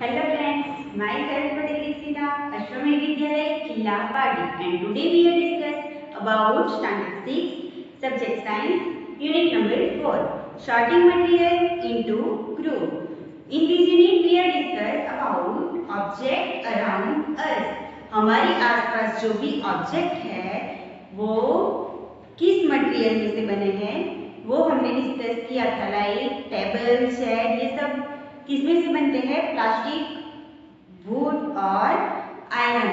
Hello friends, myself Patel Dixita, Ashwamedh Vidyalaya, Khilapadi, and today we are discuss about standard 6, subject science, unit number 4, sorting material into group. In this unit we are discuss about object around us. हमारे आसपास जो भी object है वो किस material में से बने हैं वो हमने डिस्कस किया था। लाइक टेबल, चेयर, ये सब किसमें से बनते हैं? प्लास्टिक, वुड और iron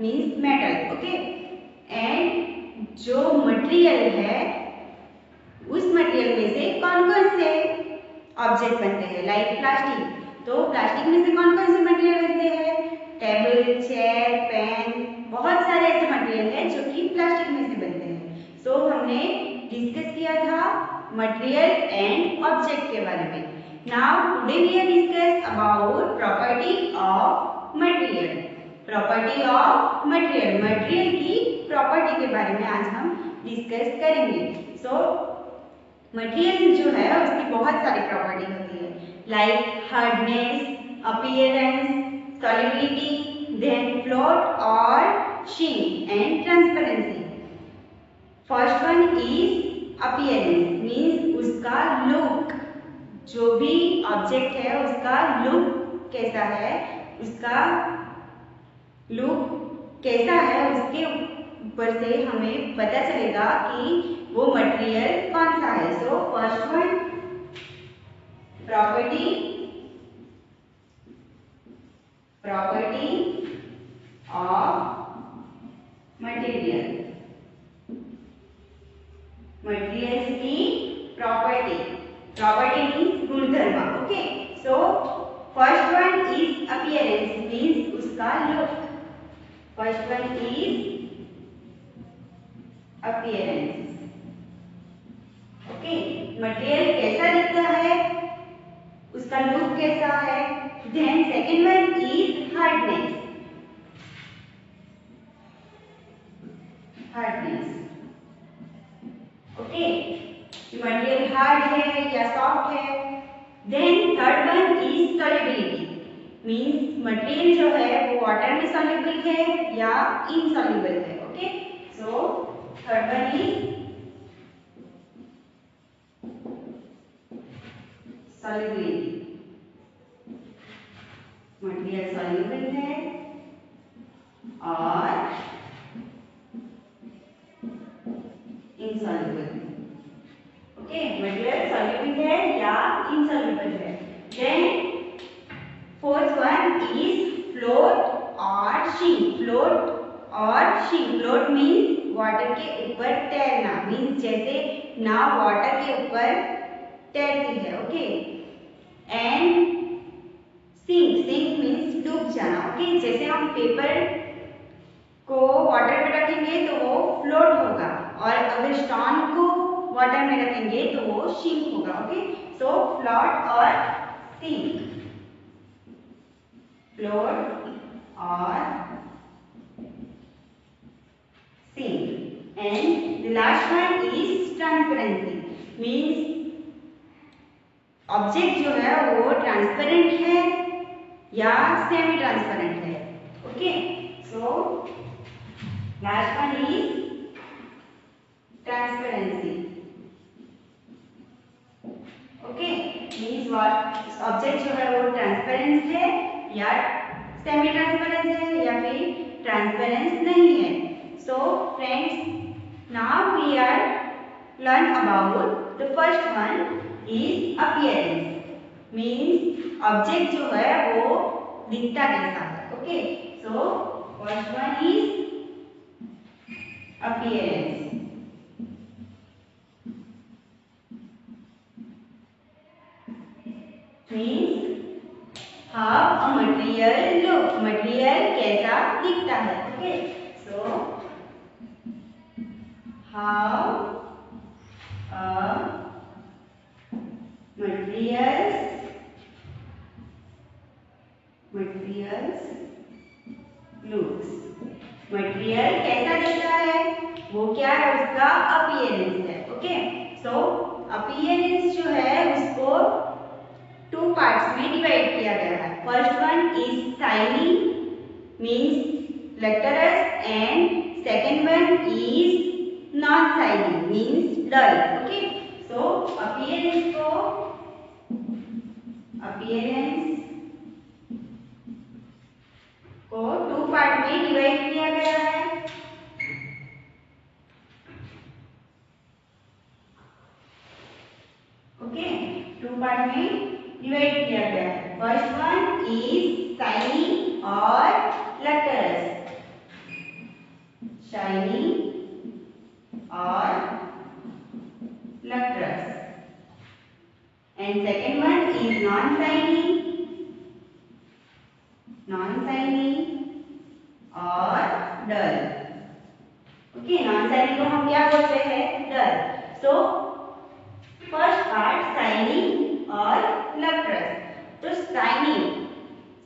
means metal. Okay, and जो मटेरियल है उस मटेरियल में से कौन कौन से ऑब्जेक्ट बनते हैं? लाइक प्लास्टिक, तो प्लास्टिक में से कौन कौन से मटेरियल बनते हैं? टेबल, चेयर, पेन, बहुत सारे ऐसे मटेरियल हैं जो कि प्लास्टिक में से बनते हैं। सो हमने डिस्कस किया था मटेरियल एंड ऑब्जेक्ट के बारे में। Now today we are discuss about property of material. Property of material. Material की property के बारे में आज हम discuss करेंगे। So material जो है उसकी बहुत सारी property होती है, like hardness, appearance, solubility, then float or sheen and transparency. First one is appearance, means उसका look, जो भी ऑब्जेक्ट है उसका लुक कैसा है, उसका लुक कैसा है उसके ऊपर से हमें पता चलेगा कि वो मटेरियल कौन सा है। So first one property of material, materials की प्रॉपर्टी मीन्स गुणधर्म। Okay, so first one is appearance, means उसका look. First one is appearance. Okay, material कैसा दिखता है, उसका लुक कैसा है। Then second one is hardness. Okay, material hard है या सॉफ्ट है। Then third one is solubility, means material जो है वो वाटर में सॉल्युबल है या इनसॉल्युबल है। Okay, so third one is solubility, material soluble है और इनसॉल्युबल है। ओके, मटेरियल सॉल्युबल है या इनसॉल्युबल है। Then fourth one is float और शिंक। फ्लोट मीन्स वाटर के ऊपर तैरना, मीन्स जैसे नाव वाटर के ऊपर तैरती है। ओके, एंड सिंक मीन्स डूब जाना। ओके, जैसे हम पेपर को वाटर में रखेंगे तो वो फ्लोट होगा और अगर स्टोन को वाटर में रखेंगे तो वो सिंक होगा। ओके, सो फ्लोट और सिंक, फ्लोट और sink. And the last one is transparency, means object जो है वो ट्रांसपेरेंट है या सेमी ट्रांसपेरेंट है। Okay, so last one is transparency. Okay, means object जो है वो ट्रांसपेरेंट है या सेमी ट्रांसपेरेंट है या फिर ट्रांसपेरेंट नहीं है। So friends, now we are learn about the first one is appearance, means object जो है वो दिखता कैसा है। Okay, so first one is appearance, means how a material look, material कैसा दिखता है। Okay, so how a materials looks, material कैसा दिखता है वो क्या है, उसका अपीयरेंस है। ओके, सो अपीयरेंस जो है उसको टू पार्ट्स में डिवाइड किया गया है। First one is shiny means lustrous and second one is non shiny means dull. Okay, so appearance को टू पार्ट में डिवाइड किया गया है। ओके, टू पार्ट में डिवाइड किया गया है। फर्स्ट वन इज शाइनी और लटरस, शाइनी और lustrous, and second one is non shiny और डल। ओके, नॉन शाइनी को हम क्या बोलते हैं? डल। सो फर्स्ट पार्ट शाइनी और लटरस। तो शाइनी,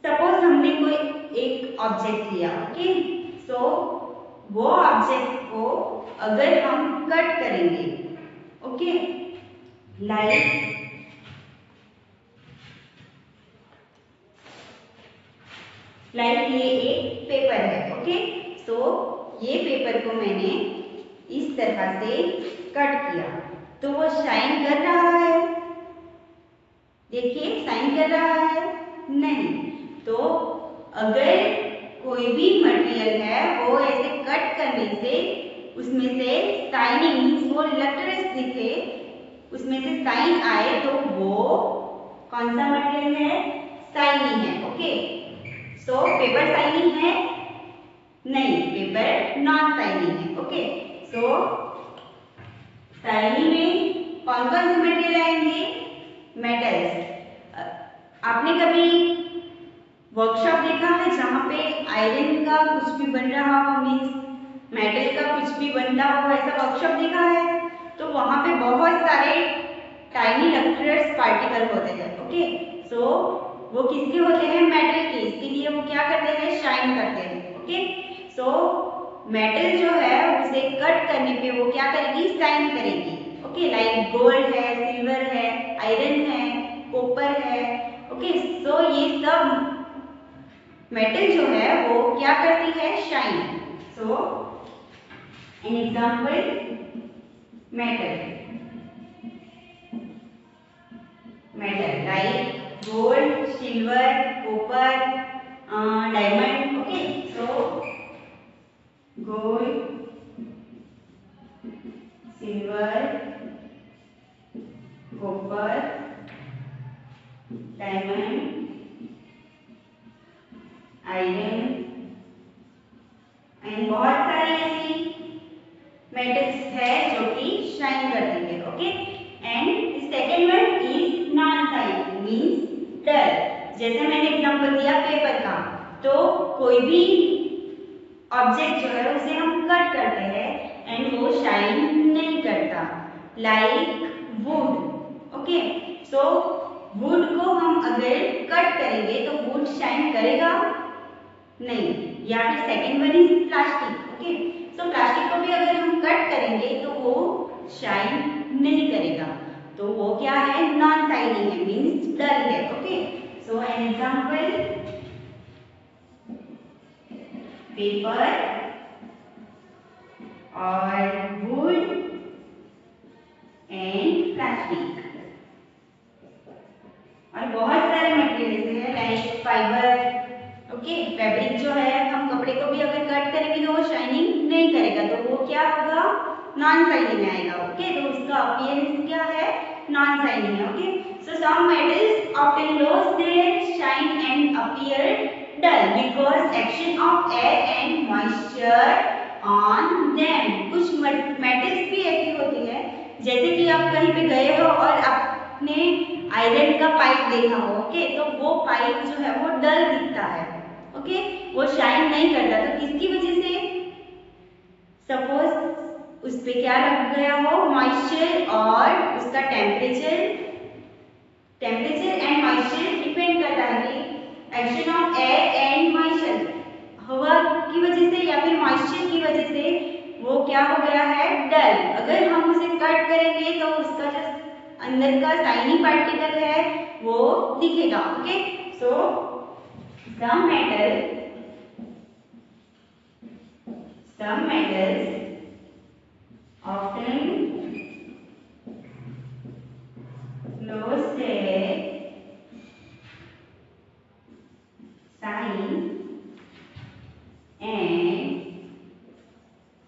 सपोज हमने कोई एक ऑब्जेक्ट लिया, ओके, सो वो ऑब्जेक्ट को अगर हम कट करेंगे, ओके, लाइक ये एक पेपर है। ओके, सो ये पेपर को मैंने इस तरह से कट किया तो वो शाइन कर रहा है। देखिए, शाइन कर रहा है? नहीं। तो अगर कोई भी मटेरियल है वो ऐसे कट करने से उसमें से शाइनिंग मीन्स वो लटरस दिखे, उसमें से शाइन आए, तो वो कौन सा मटेरियल है? शाइनी है। ओके, सो पेपर शाइनी है? नहीं, पेपर नॉन शाइनी है। ओके, सो शाइनी में कौन कौन से मटेरियल आएंगे? मेटल्स। आपने कभी वर्कशॉप देखा है जहाँ पे आयरन का कुछ भी बन रहा हो, मीन्स मेटल का कुछ भी बन रहा हो, ऐसा वर्कशॉप देखा है? तो वहाँ पे बहुत सारे टाइनी लटरस पार्टिकल होते हैं। ओके, सो वो किसके होते हैं? मेटल के। इसके लिए वो क्या करते हैं? शाइन करते हैं। ओके, सो मेटल जो है उसे कट करने पे वो क्या करेगी? शाइन करेगी। ओके, लाइक गोल्ड है, सिल्वर है, आयरन है, कॉपर है। ओके, सो ये सब मेटल जो है वो क्या करती है? Shine. So an example, metal like gold, silver, copper, diamond. Okay, so gold, silver, copper, diamond, iron and बहुत सारी ऐसी मेटल्स है जो कि शाइन करती है। Okay, and second one is non shine means dull. जैसे मैंने एग्जांपल दिया पेपर का, तो कोई भी ऑब्जेक्ट जो है उसे हम कट करते हैं एंड वो शाइन नहीं करता, like would. Okay, so would को हम अगर कट करेंगे तो वुड शाइन करेगा? नहीं। या फिर second one is plastic. Okay, so plastic को भी अगर हम कट करेंगे तो वो शाइन नहीं करेगा, तो वो क्या है? नॉन शाइनी है, मीन्स डल है। Okay, so an example, paper और वुड एंड प्लास्टिक। और बहुत सारे मटेरियल है लाइक फाइबर। ओके, फैब्रिक जो है, हम कपड़े को भी अगर कट करेंगे तो वो शाइनिंग नहीं करेगा, तो वो क्या होगा? नॉन शाइनी में आएगा। ओके, तो उसका अपीयरेंस क्या है? नॉन शाइनी है। Okay, so some metals often lose their shine and appear dull because action of air and moisture on them. कुछ मेटल्स भी ऐसी होती है, जैसे कि आप कहीं पे गए हो और आपने आयरन का पाइप देखा हो। ओके, तो वो पाइप जो है वो डल दिखता है। ओके, वो शाइन नहीं करता, तो किसकी वजह से? सपोज उस पे क्या लग गया हो? मॉइस्चर और उसका टेम्परेचर एंड मॉइस्चर डिपेंड करता है कि action of air and moisture, हवा की वजह से या फिर मॉइस्चर की वजह से वो क्या हो गया है? डल। अगर हम उसे कट करेंगे तो उसका जो अंदर का शाइनी पार्टिकल है वो दिखेगा। Okay, so Some metals often lose their sign and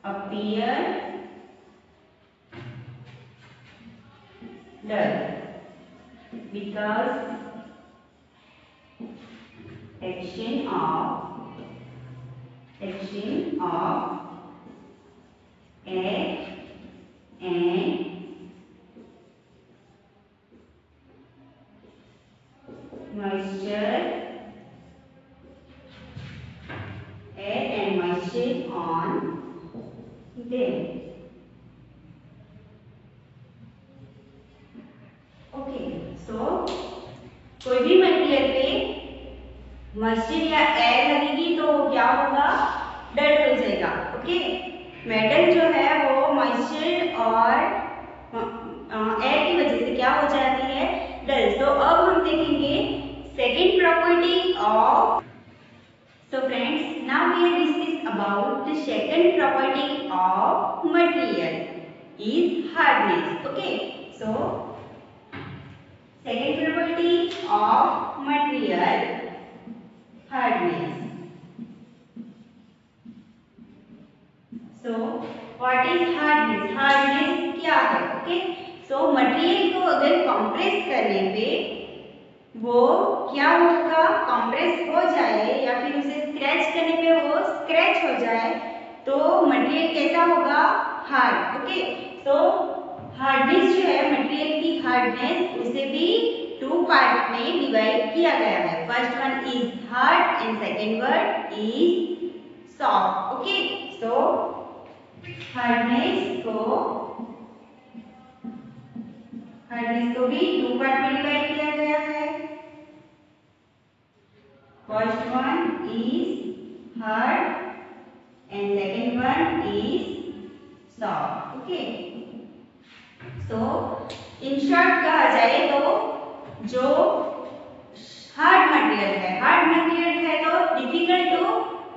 appear dull because action of air and moisture on them. Okay, so कोई भी मटेरियल पे मॉइस्चर या एयर लगेगी तो क्या होगा, डल हो जाएगा। ओके, मेटल जो है वो मॉइस्चर और एयर की वजह से क्या हो जाती है, डल। तो अब हम देखेंगे second property of. So friends, now we will discuss about the second property of material is hardness. Okay, so second property of material, hardness. So what is hardness? Hardness क्या है? Okay, so material को अगर compress करने पे वो क्या होगा, compress हो जाए या फिर उसे स्क्रैच करने पे वो स्क्रैच हो जाए तो मटेरियल कैसा होगा, हार्ड। ओके, तो हार्डनेस जो है मटेरियल की हार्डनेस, उसे भी टू पार्ट में डिवाइड किया गया है। First one is hard and second word is soft. Okay, so hardness को भी टू पार्ट में डिवाइड किया गया है। First one is hard and second one is soft. Okay. So in short कहा जाए तो जो हार्ड मटेरियल है तो डिफिकल्ट टू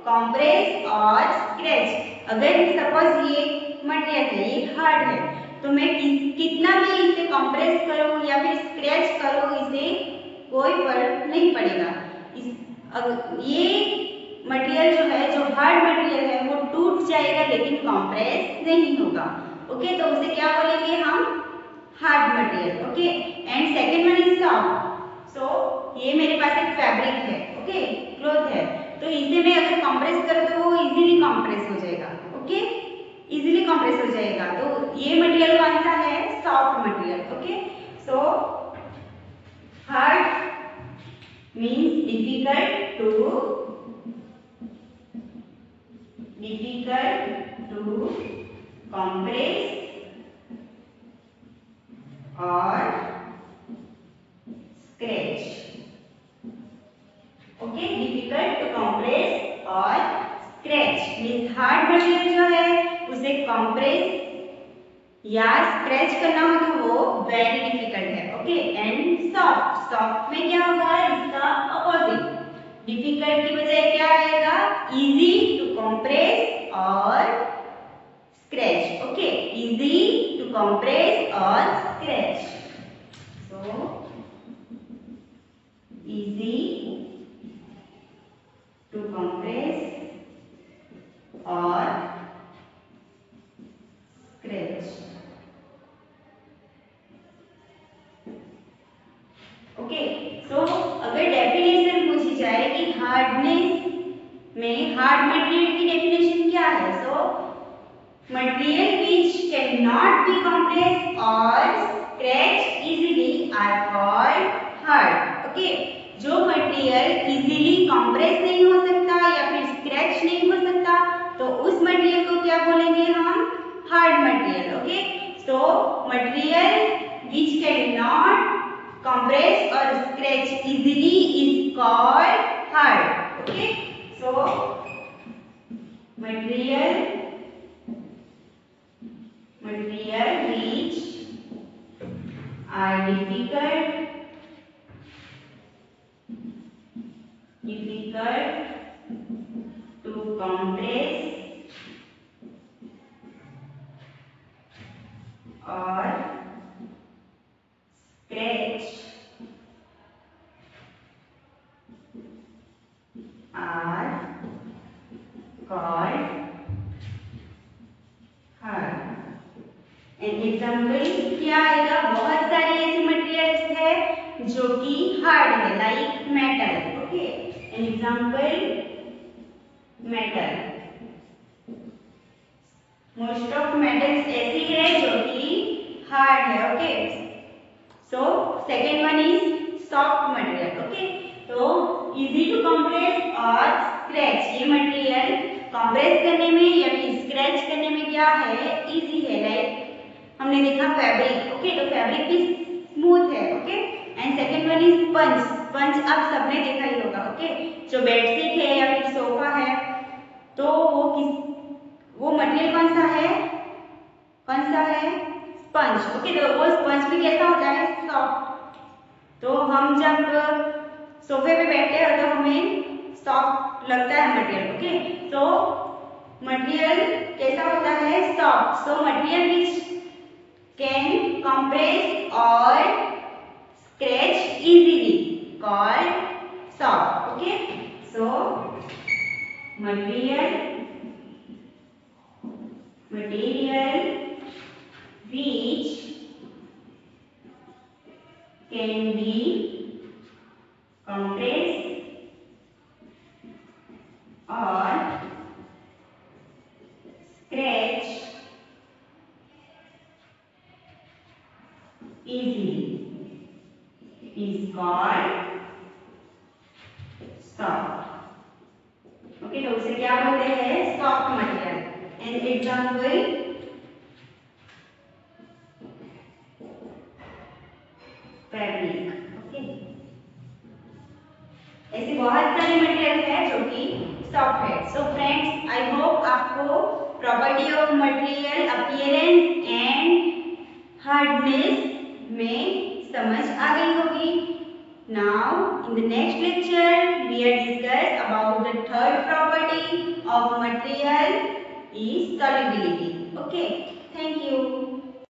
कंप्रेस और स्क्रैच। अगर सपोज ये मटेरियल है, ये हार्ड है, तो मैं कितना भी इसे कंप्रेस करूं या फिर स्क्रैच करूं, इसे कोई फर्क नहीं पड़ेगा। ये मटेरियल जो है, जो हार्ड मटेरियल है, वो टूट जाएगा लेकिन कंप्रेस नहीं होगा। ओके, तो उसे क्या बोलेंगे हम, hard material. Okay, and second one is soft. So ये मेरे पास एक फैब्रिक है, ओके, क्लॉथ है, तो इसे मैं अगर कंप्रेस करूं तो वो इजीली कंप्रेस हो जाएगा। ओके, इजीली कंप्रेस हो जाएगा, तो ये मटेरियल कौन सा है, soft material. Okay, so hard means difficult to compress or scratch. Okay, difficult to compress or scratch means hard material जो है उसे compress या स्क्रैच करना हो तो वो वेरी डिफिकल्ट है। ओके, एंड सॉफ्ट में क्या होगा, इसका अपोजिट, डिफिकल्ट की बजाय क्या आएगा, इजी टू कंप्रेस और scratch. Okay, easy to compress और scratch. So easy to compress और स्क्रैच। ओके, सो अगर डेफिनेशन पूछी जाए कि हार्डनेस में हार्ड मटेरियल की डेफिनेशन क्या है, so material which can not be compressed और scratch easily are called hard. Okay, जो मटेरियल इजीली कंप्रेस नहीं हो सकता या फिर स्क्रैच नहीं हो सकता तो उस मटेरियल को क्या बोलेंगे हम, hard material. Okay, so material which can not compress or scratch easily is called hard. Okay, so material which are difficult difficult to compress or scratch are called hard. An example क्या आएगा? बहुत सारी ऐसी materials है जो कि hard है, like metal. Okay, an example metal. Most of metals ऐसी है जो कि हार्ड है. Okay, so second one is soft material. Okay, तो इजी टू कंप्रेस और स्क्रैच, ये मटेरियल कंप्रेस करने में या फिर स्क्रैच करने में क्या है? इजी है. लाइक हमने देखा फैब्रिक. ओके, तो फैब्रिक भी स्मूथ है. Okay, and second one is sponge. Sponge आप सबने देखा ही होगा. ओके, जो बेडशीट है या फिर सोफा है, तो वो मटेरियल कौन सा है? कौन सा है? स्पंज. ओके, तो वो स्पंज भी कैसा होता है? सॉफ्ट. तो हम जब सोफे पे बैठते हैं तो हमें सॉफ्ट लगता है मटेरियल. ओके, तो मटेरियल कैसा होता है? Soft. So material which can compress or scratch easily called soft. Okay, so material which can be compressed or scratch easily is called soft. Okay, तो उसे क्या बोलते हैं? Soft material. An example fabric. Okay, ऐसी बहुत सारी material है जो कि सॉफ्ट है. सो फ्रेंड्स, आई होप आपको property of material, appearance and hardness में समझ आ गई होगी. Now, in the next lecture, we are discuss about the third property of material is solubility. Okay, thank you.